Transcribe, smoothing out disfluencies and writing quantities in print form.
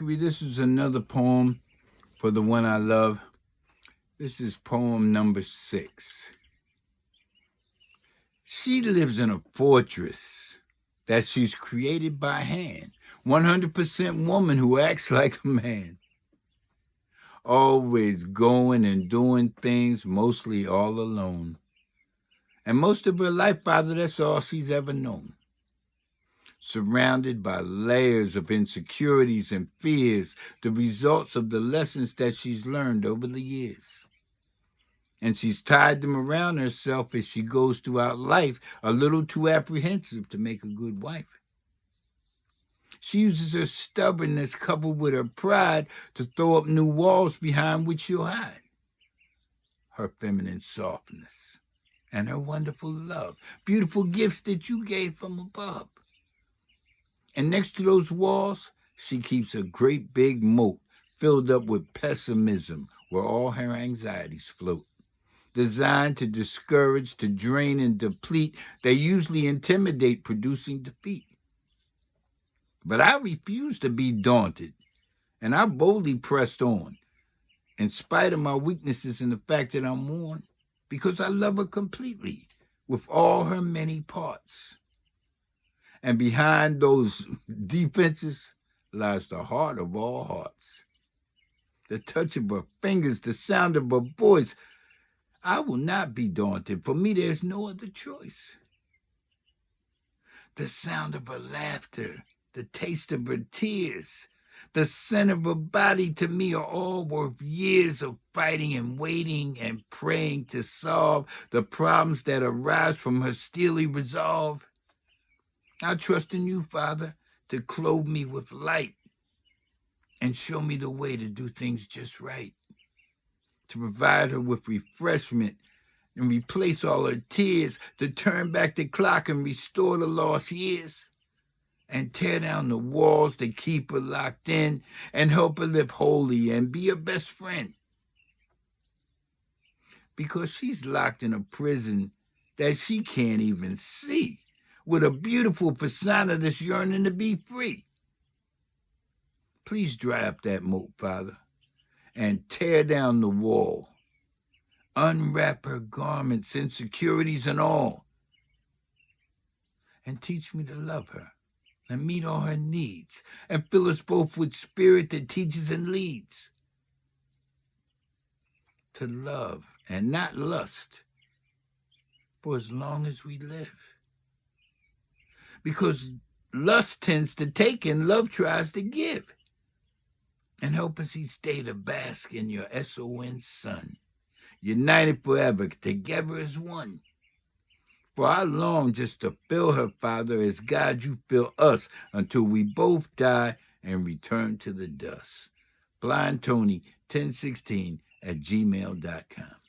This is another poem for the one I love. This is poem number 6. She lives in a fortress that she's created by hand. 100% woman who acts like a man. Always going and doing things, mostly all alone. And most of her life, Father, that's all she's ever known. Surrounded by layers of insecurities and fears, the results of the lessons that she's learned over the years. And she's tied them around herself as she goes throughout life, a little too apprehensive to make a good wife. She uses her stubbornness coupled with her pride to throw up new walls behind which she'll hide. Her feminine softness and her wonderful love, beautiful gifts that you gave from above. And next to those walls, she keeps a great big moat filled up with pessimism where all her anxieties float. Designed to discourage, to drain, and deplete, they usually intimidate, producing defeat. But I refuse to be daunted, and I boldly pressed on, in spite of my weaknesses and the fact that I'm worn, because I love her completely, with all her many parts. And behind those defenses lies the heart of all hearts. The touch of her fingers, the sound of her voice. I will not be daunted. For me, there's no other choice. The sound of her laughter, the taste of her tears, the scent of her body to me are all worth years of fighting and waiting and praying to solve the problems that arise from her steely resolve. I trust in you, Father, to clothe me with light and show me the way to do things just right, to provide her with refreshment and replace all her tears, to turn back the clock and restore the lost years, and tear down the walls that keep her locked in and help her live holy and be her best friend. Because she's locked in a prison that she can't even see, with a beautiful persona that's yearning to be free. Please dry up that moat, Father, and tear down the wall. Unwrap her garments, insecurities and all, and teach me to love her and meet all her needs, and fill us both with spirit that teaches and leads. To love and not lust for as long as we live. Because lust tends to take and love tries to give. And help us each day to bask in your S-O-N sun, united forever, together as one. For I long just to feel her, Father, as God you fill us, until we both die and return to the dust. Blind Tony 1016 @gmail.com.